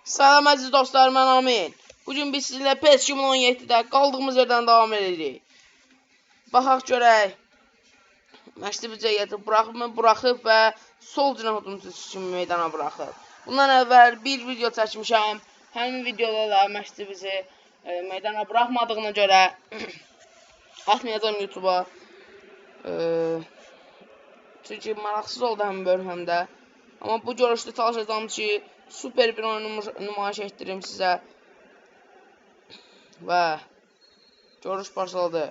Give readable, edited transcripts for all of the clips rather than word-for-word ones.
Salam əziz dostlar, mən Amin. Bugün biz sizinlə PES 2017-də qaldığımız yerdən davam edirik. Baxaq görək. Məşqli büdcəyi buraxıb və sol cinahudumuz üçün meydana buraxıb. Bundan əvvəl bir video çəkmişəm. Həmin videoda da məşqli bizi meydana buraxmadığına görə atmayacağım YouTube'a. Çünki maraqsız oldu həmin bölüm həmdə. Amma bu görüşdə çalışacağım ki, super bir oyunu nümayiş etdirim sizə. Və görüş başladı.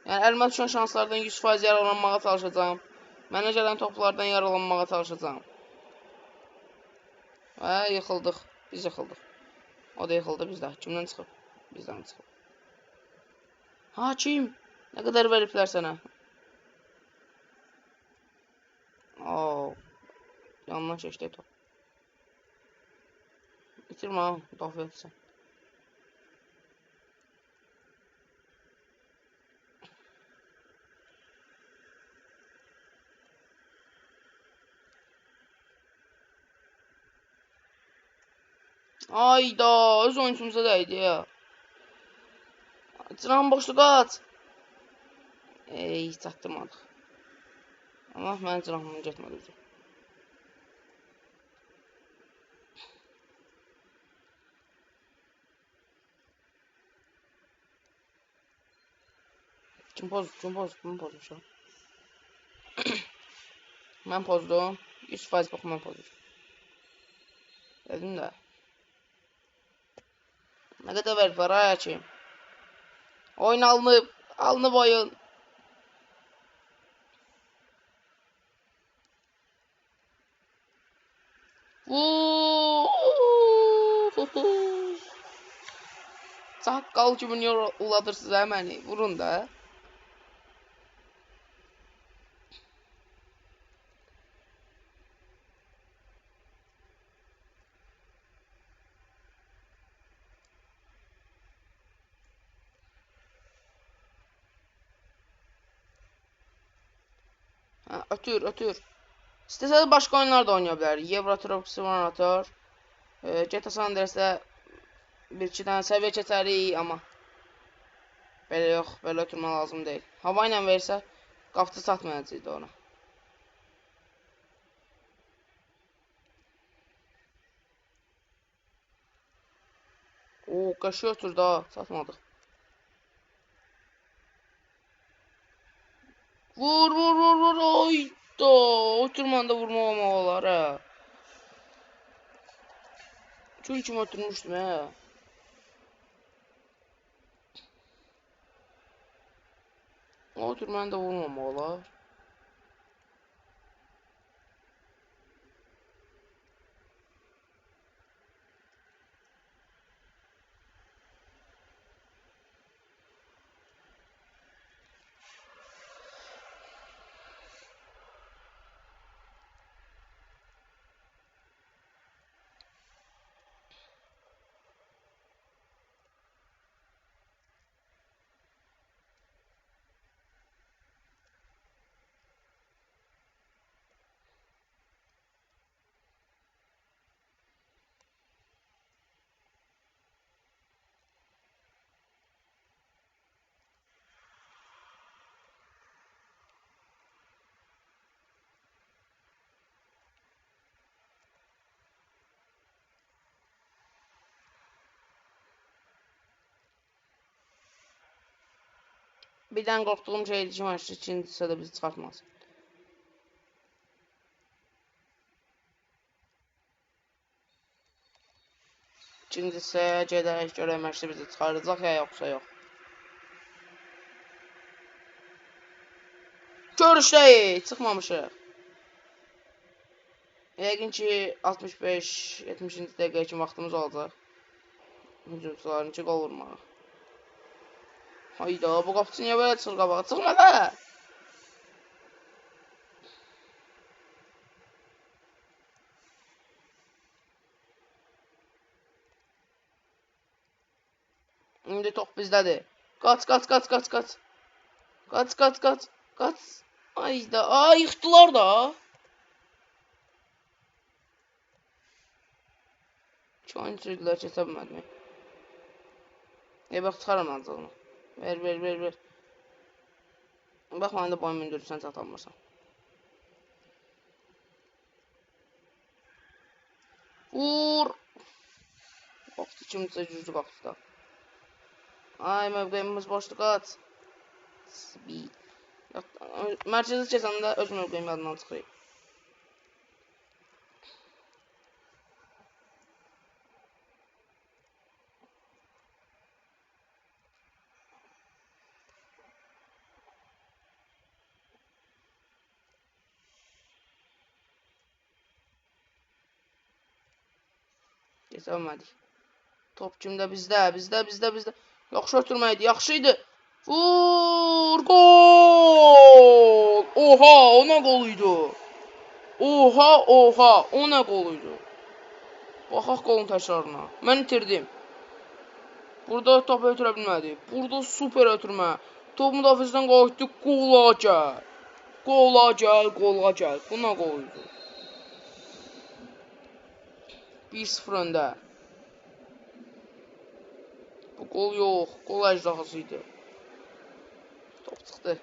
Yəni əlimə düşən şanslardan 100% yaralanmağa çalışacağım. Mənə gələn toplardan yaralanmağa çalışacağım. Və yıxıldıq. Biz yıxıldıq. O da yıxıldı bizdə. Kimdən çıxıb? Bizdən çıxıb. Hakim! Nə qədər veriblər sənə? Yanından keçdi top. Bitirmə ha, müdafiə etsin. Ayda, öz oyuncumuza dəydi ya. Cinan boşluq at. Çatdırmadıq. Amma mənim cinahımın getmədi. Kim pozmuşam? Mən pozdum. 100% bax, mən pozmuşam. Dedim də. Nə qədər verib var, ay ki? Oyun alınıb. Alınıb oyun. Çaqqal kimi uladırsınız hə məni. Vurun da. Ötür. İstəsəniz başqa oyunlar da oynaya bilərik. Euro Truck Simulator. GTA San Andreas'də bir-iki dənə səviyyə keçərik, amma belə yox, belə oturma lazım deyil. Hava ilə versə, qapıda satmayacaqdı ona. Qaşıyor otur da, satmadıq. Vur, oyda, oturmanda vurma olmaq olar, hə. Kül kimi oturmuşdum, hə. Oturmanda vurmamaq olar. Birdən qorxduğum şeydir ki, maçda ikincisi də bizi çıxartmaz. İkincisi gedərək görək məşqdə bizi çıxaracaq ya yoxsa yox. Görüşdəyik, çıxmamışıq. Yəqin ki 65-70-ci dəqiqə kimi vaxtımız olacaq. Hücumçularınki qol vurmağa. Hayda, bu qapıcı niyə belə çıxır qabağa? Çıxma da! İndi top bizdədir. Qaç. Ayda, yıxdılar da. oyun sürdülər, keçə bilmədim. Bax, çıxaram ancağını. Ver. Bax, mənə də boyun mündürürsən, çatanmırsan. Vur! Qalxdı, kimsə güclü qalxdı da. Ay, mövqeyimiz boşluq at. Mərkəzi keçəndə öz mövqeyim yadından çıxırıq. Keçəmədik. Top kimdə? Bizdə. Yaxşı ötürməkdir, yaxşı idi. Vur! Gol! Oha, o nə qol idi? Oha, o nə qol idi? Baxaq qolun təkrarına. Mən itirdim. Burada topu ötürə bilmədi. Burada super ötürmə. Top müdafiədən qayıtdı, qola gəl. Qola gəl. Bu nə qol idi? 1-0 öndə. Bu qol yox, qol əjdahası idi. Top çıxdı.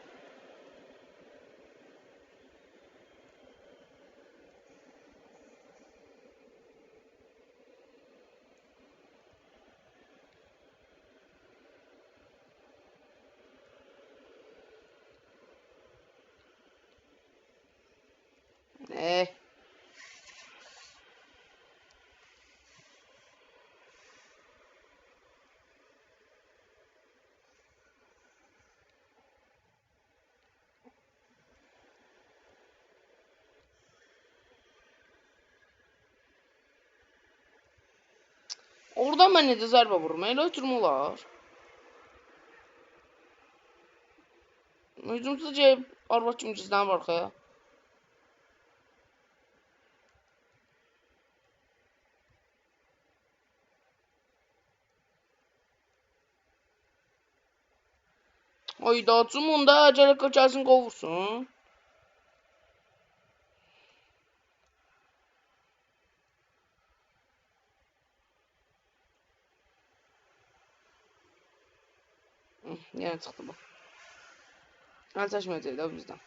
Oradan mən necə zərbə vururum? Elə ötürmə olar. Hücumsuz gəlib arvad kimi gizlənib arxaya. Ayda, Cumunda gəlib gəlsin qol vursun. Yəni çıxdı bu. Əl çəkməyəcək də bizdən.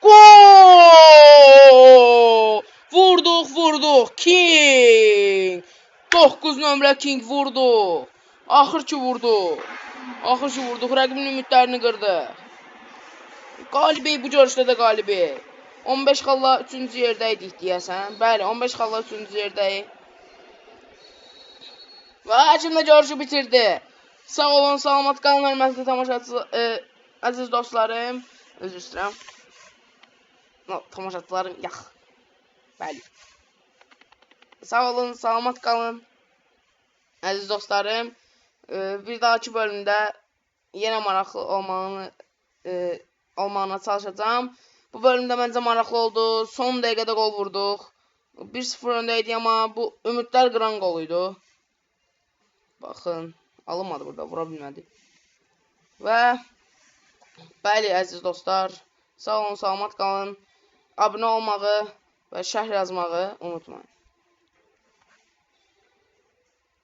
Gol! Vurduq. King! 9 nömrə King vurduq. Axır ki vurduq. Rəqibin ümidlərini qırdıq. Qalibik, bu görüşdə də qalibik. 15 xalla 3-cü yerdəydik deyəsən. Bəli, 15 xalla 3-cü yerdəyik. Və həkim də görüşü bitirdi. Sağ olun, salamat qalın, hörmətli tamaşaçı, əziz dostlarım. Özür istəyirəm. Tamaşaçılarım, yax. Bəli. Sağ olun, salamat qalın, əziz dostlarım. Bir dahaki bölümdə yenə maraqlı olmağına çalışacağım. Bu bölümdə məncə maraqlı oldu. Son dəqiqədə qol vurduq. 1-0 öndəydik, amma bu ümidlər qıran qol idi. Baxın, alınmadı burada, vura bilmədik. Və bəli, əziz dostlar, sağ olun, salamat qalın. Abunə olmağı və şərh yazmağı unutmayın.